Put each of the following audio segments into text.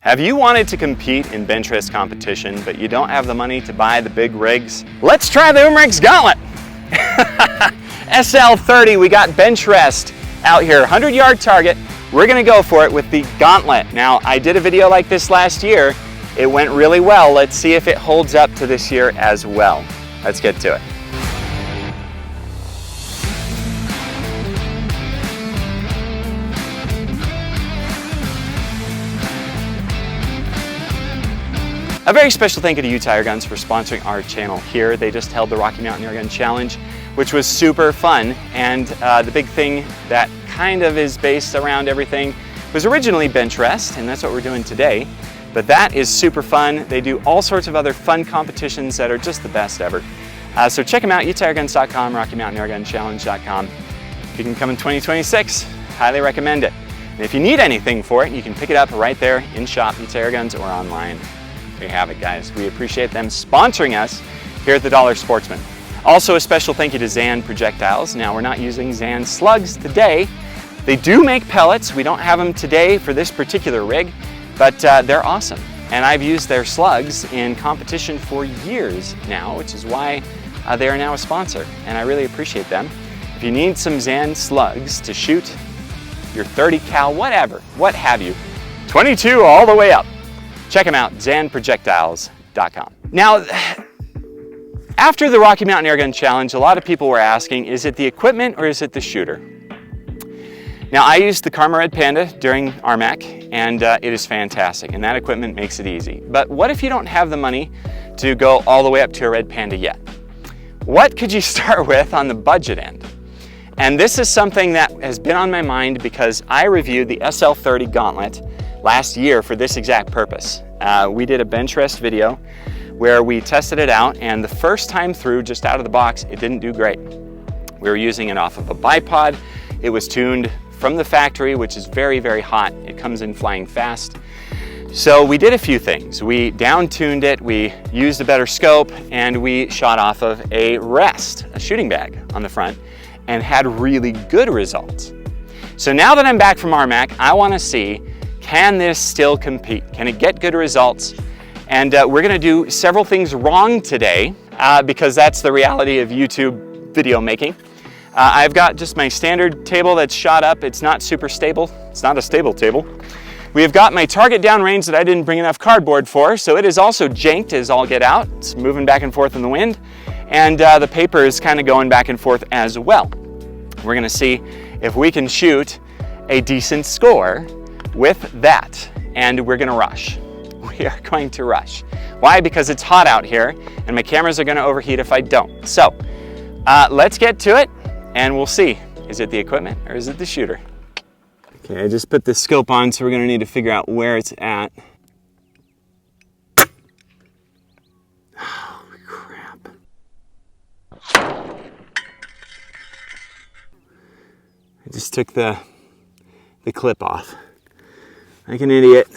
Have you wanted to compete in Benchrest competition, but you don't have the money to buy the big rigs? Let's try the Umarex Gauntlet SL30. We got Benchrest out here, 100-yard target. We're gonna go for it with the Gauntlet. Now, I did a video like this last year. It went really well. Let's see if it holds up to this year as well. Let's get to it. A very special thank you to Utah Airguns for sponsoring our channel here. They just held the Rocky Mountain Airgun Challenge, which was super fun. And the big thing that kind of is based around everything was originally Benchrest, and that's what we're doing today. But that is super fun. They do all sorts of other fun competitions that are just the best ever. So check them out, UtahAirguns.com, RockyMountainAirGunChallenge.com. If you can come in 2026, highly recommend it. And if you need anything for it, you can pick it up right there in shop, Utah Airguns, or online. There you have it, guys. We appreciate them sponsoring us here at the Dollar Sportsman. Also, a special thank you to Zan Projectiles. Now, we're not using Zan slugs today. They do make pellets. We don't have them today for this particular rig, but they're awesome. And I've used their slugs in competition for years now, which is why they are now a sponsor, and I really appreciate them. If you need some Zan slugs to shoot your 30 cal, whatever, what have you, 22 all the way up, check them out, zanprojectiles.com. Now, after the Rocky Mountain Airgun Challenge, a lot of people were asking, is it the equipment or is it the shooter? Now, I used the Karma Red Panda during RMAC, and it is fantastic, and that equipment makes it easy. But what if you don't have the money to go all the way up to a Red Panda yet? What could you start with on the budget end? And this is something that has been on my mind because I reviewed the SL30 Gauntlet last year for this exact purpose. We did a Benchrest video where we tested it out, and the first time through, just out of the box, it didn't do great. We were using it off of a bipod. It was tuned from the factory, which is very, very hot. It comes in flying fast. So we did a few things. We down-tuned it, we used a better scope, and we shot off of a rest, a shooting bag on the front, and had really good results. So now that I'm back from RMAC, I wanna see, can this still compete? Can it get good results? And we're gonna do several things wrong today because that's the reality of YouTube video making. I've got just my standard table that's shot up. It's not super stable. It's not a stable table. We've got my target downrange that I didn't bring enough cardboard for, so it is also janked as all get out. It's moving back and forth in the wind, and the paper is kind of going back and forth as well. We're gonna see if we can shoot a decent score with that, and we're gonna rush. We are going to rush. Why? Because it's hot out here, and my cameras are gonna overheat if I don't. So, let's get to it, and we'll see. Is it the equipment, or is it the shooter? Okay, I just put the scope on, so we're gonna need to figure out where it's at. Oh, crap. I just took the clip off. Like an idiot.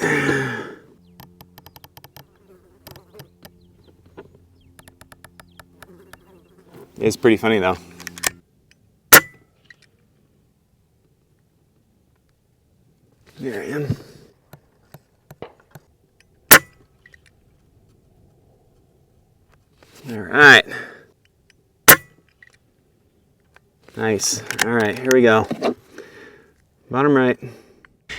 It's pretty funny though. There I am. All right. Nice. All right, here we go. Bottom right.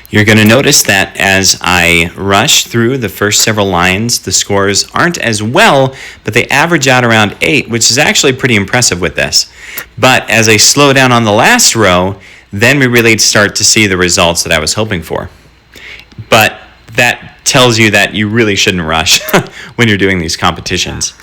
You're going to notice that as I rush through the first several lines, the scores aren't as well, but they average out around 8, which is actually pretty impressive with this. But as I slow down on the last row, then we really start to see the results that I was hoping for. But that tells you that you really shouldn't rush when you're doing these competitions.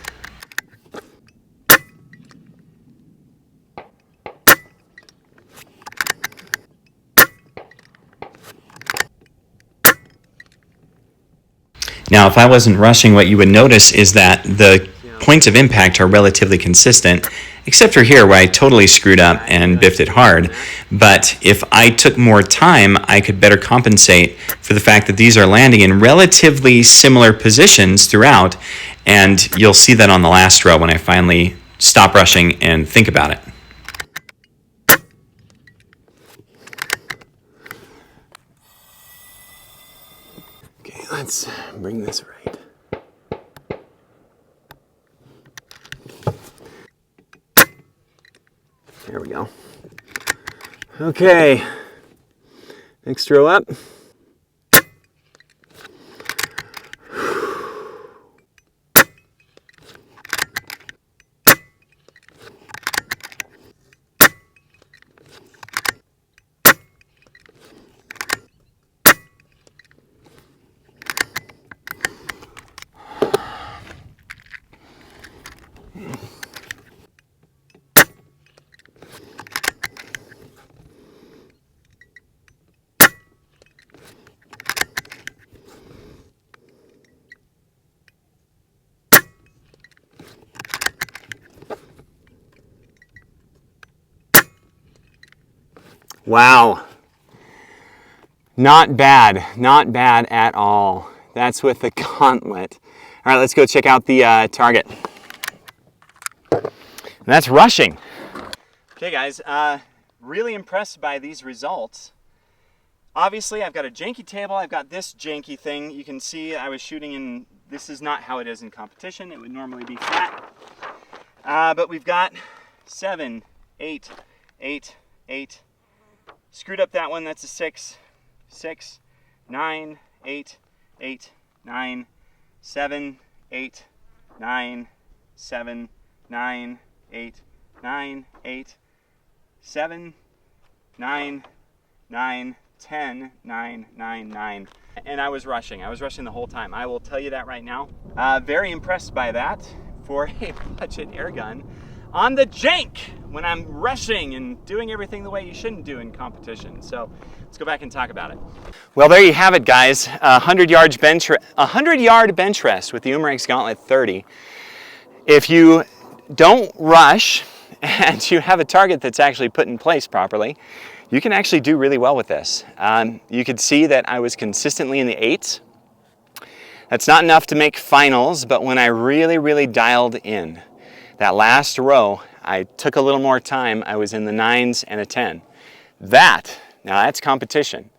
Now, if I wasn't rushing, what you would notice is that the points of impact are relatively consistent, except for here where I totally screwed up and biffed it hard. But if I took more time, I could better compensate for the fact that these are landing in relatively similar positions throughout, and you'll see that on the last row when I finally stop rushing and think about it. Let's bring this right. There we go. Okay, next row up. Wow, not bad at all. That's with the Gauntlet. All right, let's go check out the target. And that's rushing. Okay guys, really impressed by these results. Obviously I've got a janky table, I've got this janky thing. You can see I was shooting in, this is not how it is in competition. It would normally be flat. But we've got 7, 8, 8, 8. Screwed up that one, that's a 6, 6, 9, 8, 8, 9, 7, 8, 9, 7, 9, 8, 9, 8, 7, 9, 9, 10, 9, 9, 9. And I was rushing the whole time. I will tell you that right now. Very impressed by that for a budget air gun on the jank when I'm rushing and doing everything the way you shouldn't do in competition. So let's go back and talk about it. Well, there you have it, guys. 100-yard bench rest with the Umarex Gauntlet 30. If you don't rush and you have a target that's actually put in place properly, you can actually do really well with this. You could see that I was consistently in the 8s. That's not enough to make finals, but when I really dialed in, that last row, I took a little more time. I was in the 9s and a 10. Now that's competition.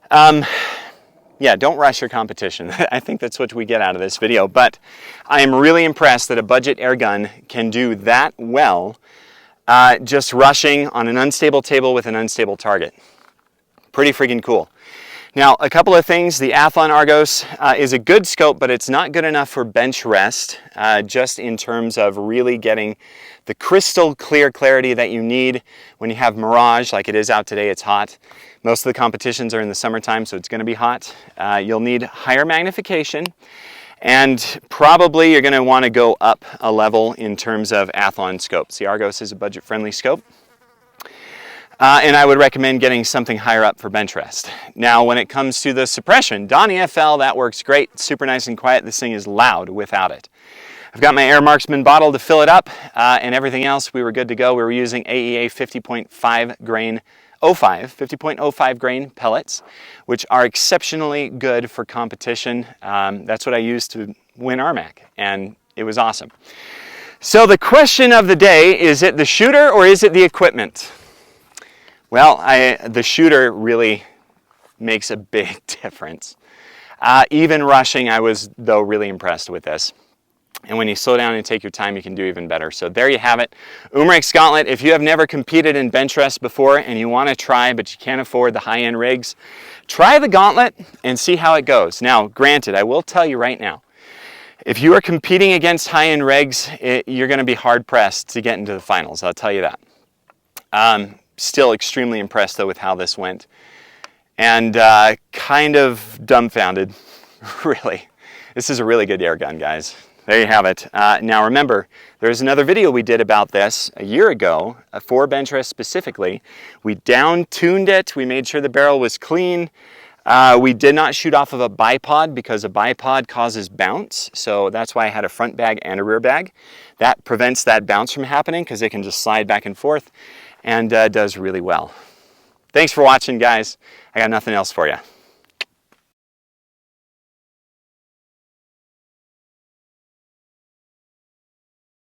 Yeah, don't rush your competition. I think that's what we get out of this video, but I am really impressed that a budget air gun can do that well, just rushing on an unstable table with an unstable target. Pretty freaking cool. Now, a couple of things. The Athlon Argos is a good scope, but it's not good enough for bench rest, just in terms of really getting the crystal clear clarity that you need when you have mirage like it is out today. It's hot. Most of the competitions are in the summertime, so it's going to be hot. You'll need higher magnification, and probably you're going to want to go up a level in terms of Athlon scopes. The Argos is a budget-friendly scope. And I would recommend getting something higher up for bench rest. Now, when it comes to the suppression, Donnie FL, that works great. Super nice and quiet. This thing is loud without it. I've got my Air Marksman bottle to fill it up, and everything else, we were good to go. We were using AEA 50.5 grain 50.05 grain pellets, which are exceptionally good for competition. That's what I used to win RMAC, and it was awesome. So the question of the day, is it the shooter or is it the equipment? Well, the shooter really makes a big difference. Even rushing, I was, though, really impressed with this. And when you slow down and take your time, you can do even better. So there you have it. Umarex Gauntlet. If you have never competed in bench rest before and you want to try, but you can't afford the high-end rigs, try the Gauntlet and see how it goes. Now, granted, I will tell you right now, if you are competing against high-end rigs, you're going to be hard-pressed to get into the finals. I'll tell you that. Still extremely impressed, though, with how this went. And kind of dumbfounded, really. This is a really good air gun, guys. There you have it. Now remember, there's another video we did about this a year ago, for Benchrest specifically. We down-tuned it. We made sure the barrel was clean. We did not shoot off of a bipod because a bipod causes bounce. So that's why I had a front bag and a rear bag. That prevents that bounce from happening because it can just slide back and forth, and does really well. Thanks for watching, guys. I got nothing else for you.